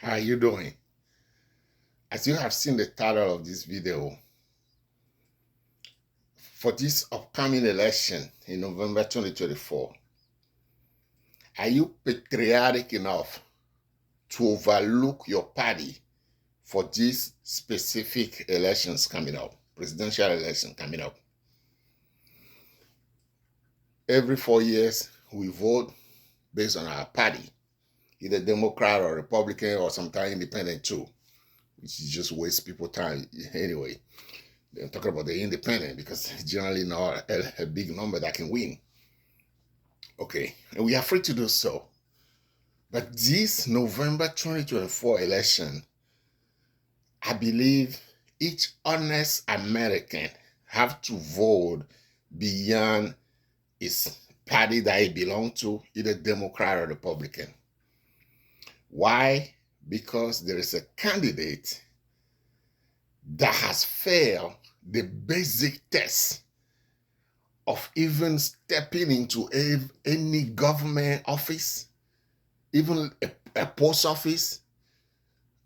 How are you doing? As you have seen the title of this video, for this upcoming election in November 2024, are you patriotic enough to overlook your party for these specific elections coming up, presidential election coming up? Every 4 years, we vote based on our party, either Democrat or Republican or sometimes independent too, which is just waste people time anyway. I'm talking about the independent because it's generally not a big number that can win. Okay, and we are free to do so. But this November 2024 election, I believe each honest American have to vote beyond his party that he belongs to, either Democrat or Republican. Why? Because there is a candidate that has failed the basic test of even stepping into any government office, even a post office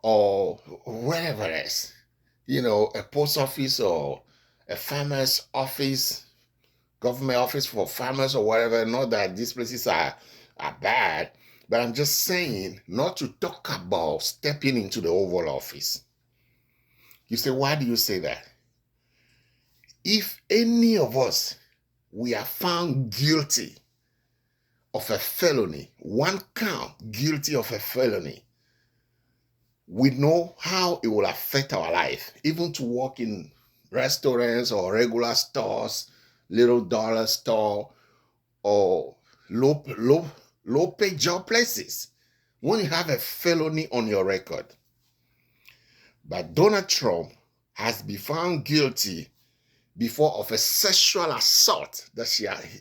or wherever else, a post office or a farmer's office, government office for farmers or whatever. Not that these places are bad, but I'm just saying not to talk about stepping into the Oval Office. You say, why do you say that? If any of us, we are found guilty of a felony, one count guilty of a felony, we know how it will affect our life, even to work in restaurants or regular stores, little dollar store, or low paid job places, when you have a felony on your record. But Donald Trump has been found guilty before of a sexual assault, that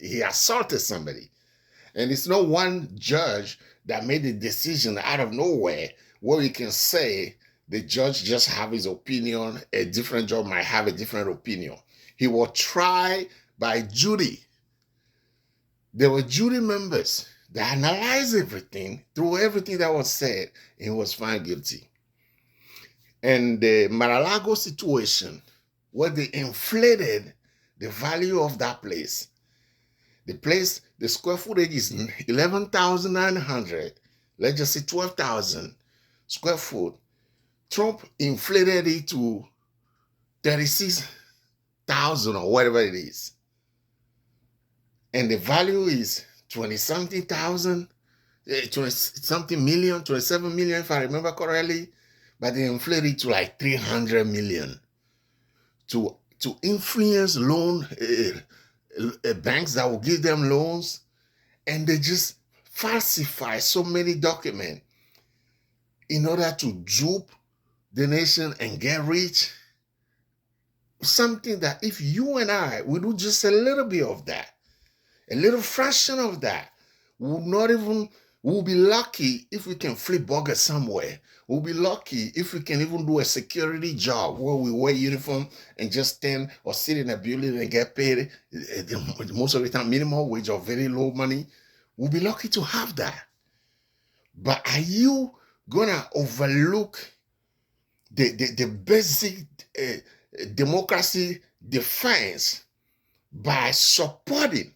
he assaulted somebody. And it's not one judge that made a decision out of nowhere where we can say the judge just have his opinion, a different judge might have a different opinion. He was tried by jury. There were jury members that analyzed everything, through everything that was said, and he was found guilty. And the Mar-a-Lago situation, where they inflated the value of that place. The place, the square footage is 11,900, let's just say 12,000 square foot. Trump inflated it to 36,000 or whatever it is. And the value is 20-something thousand, 20-something million, 27 million if I remember correctly. But they inflated it to like 300 million to influence loan banks that will give them loans, and they just falsify so many documents in order to dupe the nation and get rich. Something that if you and I we do just a little bit of that, a little fraction of that, we'll be lucky if we can flip burgers somewhere. We'll be lucky if we can even do a security job where we wear uniform and just stand or sit in a building and get paid most of the time minimum wage or very low money. We'll be lucky to have that. But are you gonna overlook the basic democracy defense by supporting,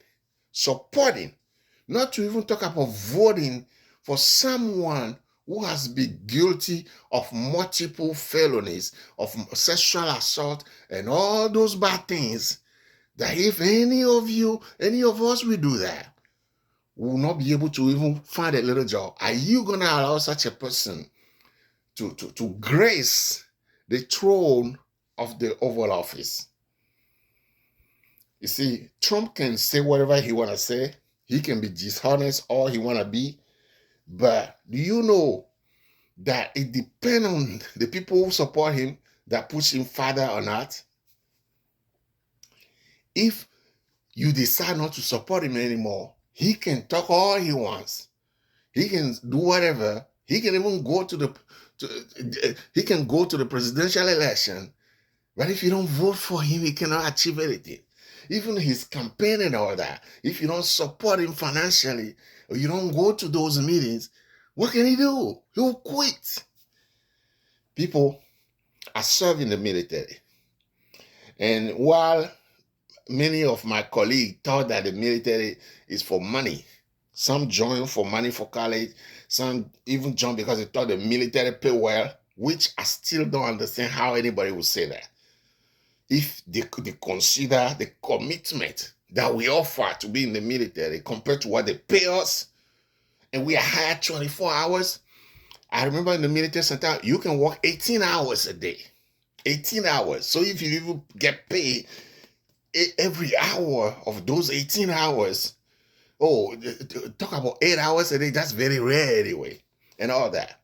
not to even talk about voting for someone who has been guilty of multiple felonies, of sexual assault, and all those bad things, that if any of us will do that, we will not be able to even find a little job. Are you going to allow such a person to grace the throne of the Oval Office? You see, Trump can say whatever he want to say. He can be dishonest all he want to be. But do you know that it depends on the people who support him that push him further or not? If you decide not to support him anymore, he can talk all he wants. He can do whatever. He can even go to the presidential election. But if you don't vote for him, he cannot achieve anything. Even his campaign and all that, if you don't support him financially or you don't go to those meetings, what can he do? He'll quit. People are serving the military. And while many of my colleagues thought that the military is for money, some joined for money for college, some even joined because they thought the military pay well, which I still don't understand how anybody would say that. If they consider the commitment that we offer to be in the military compared to what they pay us, and we are hired 24 hours. I remember in the military center, you can work 18 hours a day. 18 hours. So if you even get paid every hour of those 18 hours, talk about 8 hours a day, that's very rare anyway, and all that.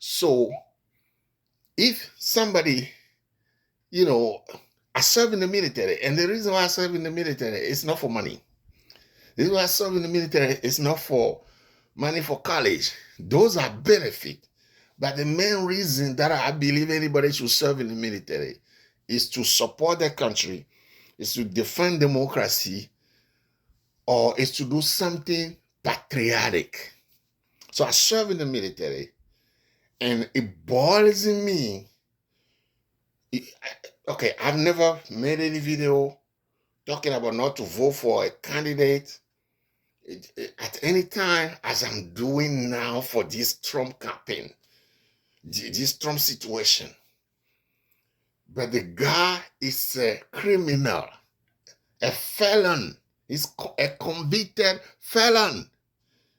So if somebody, I serve in the military, and the reason why I serve in the military is not for money. The reason why I serve in the military is not for money for college. Those are benefits. But the main reason that I believe anybody should serve in the military is to support their country, is to defend democracy, or is to do something patriotic. So I serve in the military, and it boils in me. Okay, I've never made any video talking about not to vote for a candidate at any time as I'm doing now for this Trump campaign, this Trump situation. But the guy is a criminal, a felon. He's a convicted felon.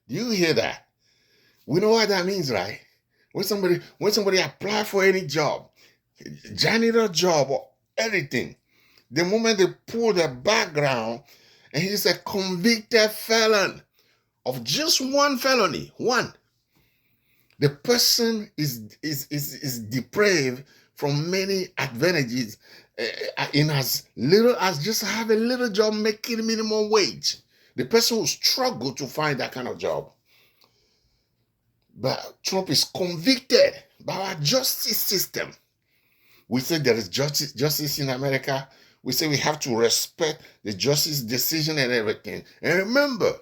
Do you hear that? We know what that means, right? When somebody apply for any job, janitor job or anything, the moment they pull their background, and he's a convicted felon of just one felony, one. The person is deprived from many advantages in as little as just have a little job making minimum wage. The person will struggle to find that kind of job. But Trump is convicted by our justice system. We say there is justice in America. We say we have to respect the justice decision and everything. And remember,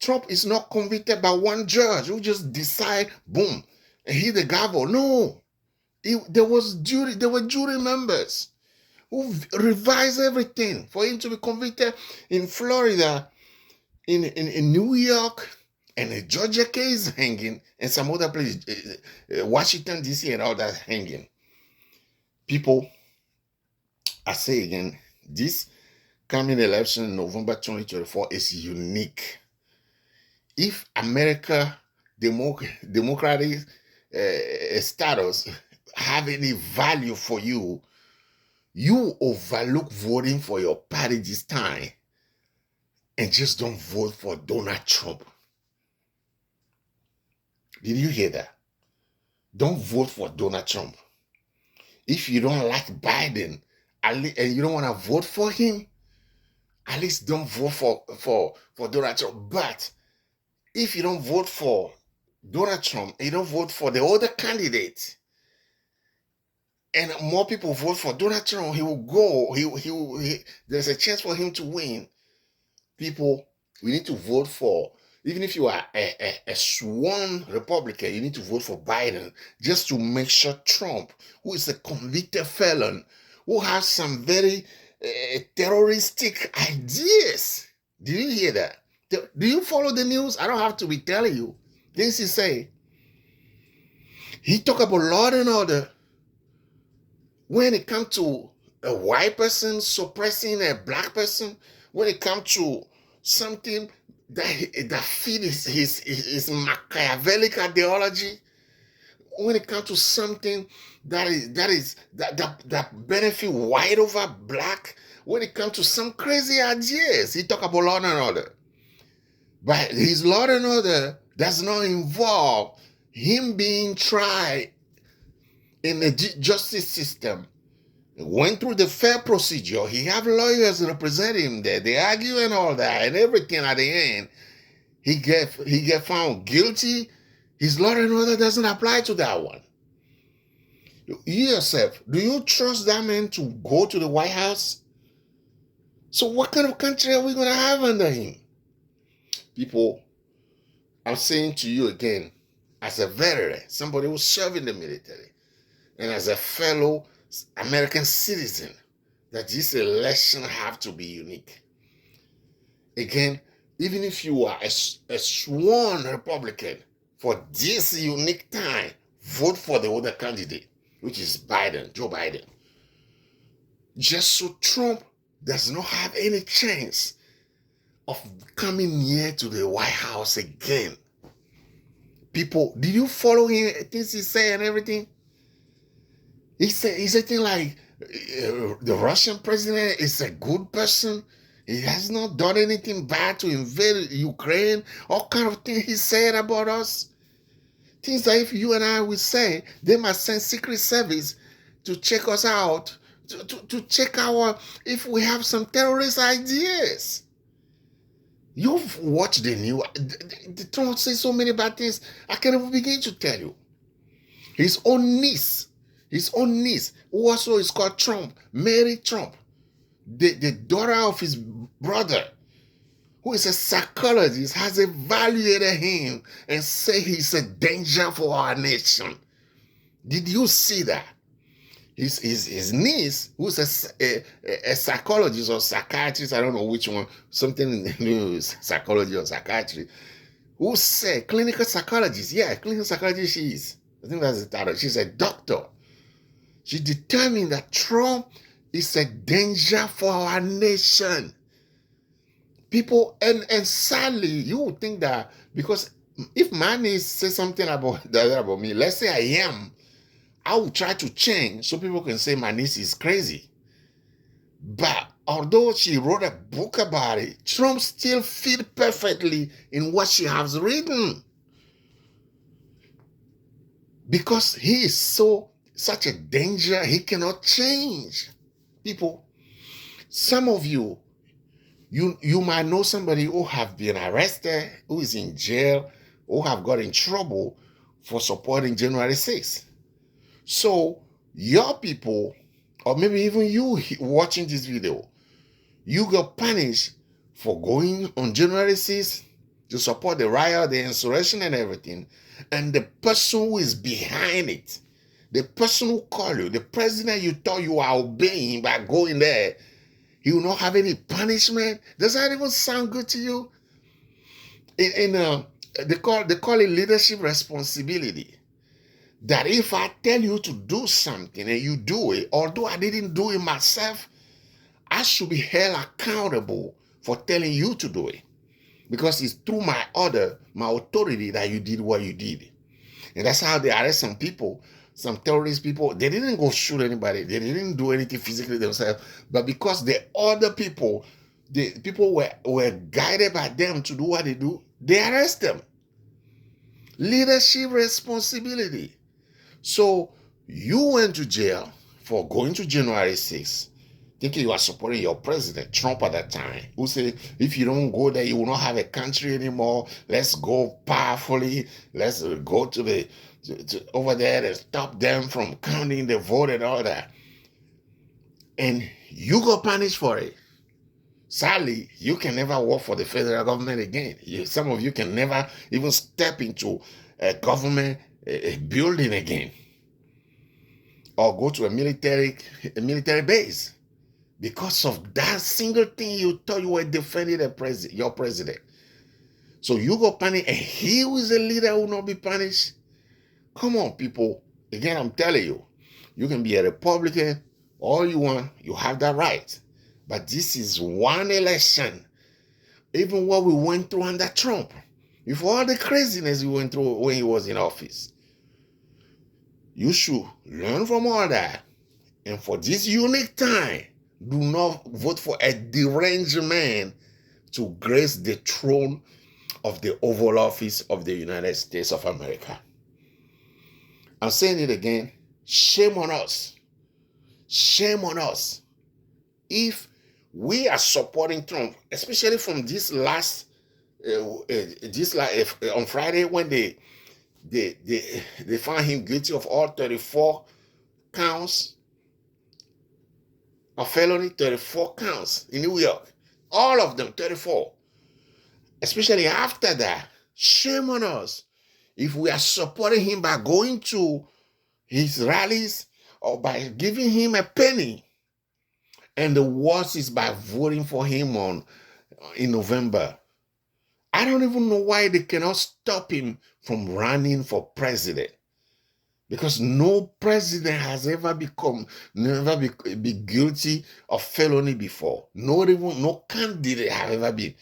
Trump is not convicted by one judge who just decide, boom, and hit the gavel. No, there were jury members who revised everything for him to be convicted in Florida, in New York, and the Georgia case hanging, and some other place, Washington, D.C., and all that hanging. People, I say again, this coming election in November 2024 is unique. If America democratic status have any value for you, you overlook voting for your party this time and just don't vote for Donald Trump. Did you hear that? Don't vote for Donald Trump. If you don't like Biden and you don't want to vote for him, at least don't vote for Donald Trump. But if you don't vote for Donald Trump, and you don't vote for the other candidate, and more people vote for Donald Trump, he will go. There's a chance for him to win. People, we need to vote for. Even if you are a sworn Republican, you need to vote for Biden just to make sure Trump, who is a convicted felon, who has some very terroristic ideas. Did you hear that? Do you follow the news? I don't have to be telling you. Things he say. He talk about law and order. When it comes to a white person suppressing a black person, when it comes to something that feeds his Machiavellic ideology, when it comes to something that benefit white over black, when it comes to some crazy ideas, he talk about law and order. But his law and order does not involve him being tried in the justice system. Went through the fair procedure. He have lawyers representing him there. They argue and all that and everything. At the end, he get found guilty. His law and order doesn't apply to that one. You yourself, do you trust that man to go to the White House? So what kind of country are we going to have under him? People, I'm saying to you again, as a veteran, somebody who served in the military, and as a fellow American citizen, that this election have to be unique. Again, even if you are a sworn Republican, for this unique time, vote for the other candidate, which is Biden, Joe Biden. Just so Trump does not have any chance of coming near to the White House again. People, did you follow him? Things he said and everything? He said thing like the Russian president is a good person. He has not done anything bad to invade Ukraine. All kind of things he said about us. Things that if you and I would say, they must send Secret Service to check us out, to check if we have some terrorist ideas. You've watched the news. The Trump says so many bad things, I can't even begin to tell you. His own niece, who also is called Trump, Mary Trump, the daughter of his brother, who is a psychologist, has evaluated him and say he's a danger for our nation. Did you see that? His niece, who's a psychologist or psychiatrist, I don't know which one, something in news, psychology or psychiatry, who said, clinical psychologist, clinical psychologist she is. I think that's the title. She's a doctor. She determined that Trump is a danger for our nation. People, and sadly, you would think that because if my niece says something about me, let's say I will try to change so people can say my niece is crazy. But although she wrote a book about it, Trump still fit perfectly in what she has written. Because he is such a danger, he cannot change. People, some of you might know somebody who have been arrested, who is in jail, who have got in trouble for supporting January 6th. So your people, or maybe even you watching this video, you got punished for going on January 6th to support the riot, the insurrection and everything. And the person who is behind it, the person who called you, the president you thought you are obeying by going there, he will not have any punishment. Does that even sound good to you? They call it leadership responsibility. That if I tell you to do something and you do it, although I didn't do it myself, I should be held accountable for telling you to do it. Because it's through my order, my authority that you did what you did. And that's how they arrest some people, some terrorist people. They didn't go shoot anybody. They didn't do anything physically themselves. But because the other people, the people were guided by them to do what they do, they arrest them. Leadership responsibility. So you went to jail for going to January 6th, thinking you are supporting your president, Trump at that time, who said, if you don't go there, you will not have a country anymore. Let's go powerfully. Let's go to over there and stop them from counting the vote and all that. And you got punished for it. Sadly, you can never work for the federal government again. Some of you can never even step into a government a building again, or go to a military base because of that single thing you thought you were defending your president. So you go punished, and he who is a leader will not be punished. Come on, people. Again, I'm telling you, you can be a Republican all you want. You have that right. But this is one election. Even what we went through under Trump, with all the craziness we went through when he was in office, you should learn from all that. And for this unique time, do not vote for a deranged man to grace the throne of the Oval Office of the United States of America. I'm saying it again. Shame on us. Shame on us. If we are supporting Trump, especially from this last on Friday when they found him guilty of all 34 counts of felony, 34 counts in New York. All of them, 34. Especially after that, shame on us if we are supporting him by going to his rallies or by giving him a penny. And the worst is by voting for him in November. I don't even know why they cannot stop him from running for president. Because no president has ever be guilty of felony before. No candidate have ever been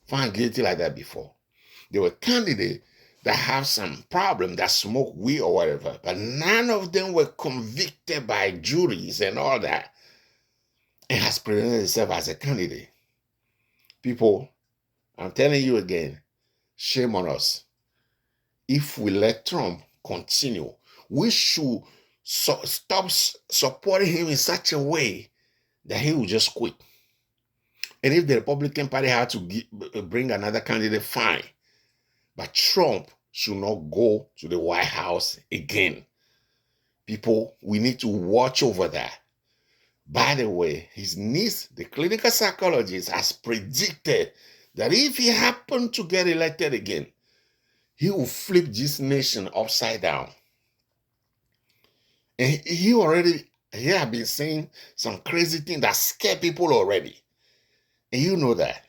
found guilty like that before. There were candidates that have some problem, that smoke weed or whatever, but none of them were convicted by juries and all that, and has presented himself as a candidate. People, I'm telling you again, shame on us. If we let Trump continue, we should stop supporting him in such a way that he will just quit. And if the Republican Party had to bring another candidate, fine. But Trump should not go to the White House again. People, we need to watch over that. By the way, his niece, the clinical psychologist, has predicted that if he happened to get elected again, he will flip this nation upside down. And he has been saying some crazy things that scare people already. And you know that.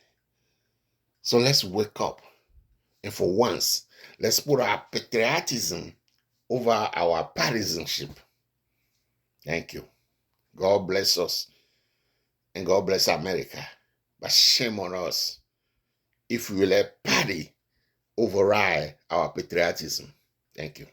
So let's wake up. And for once, let's put our patriotism over our partisanship. Thank you. God bless us. And God bless America. But shame on us if we let party override our patriotism. Thank you.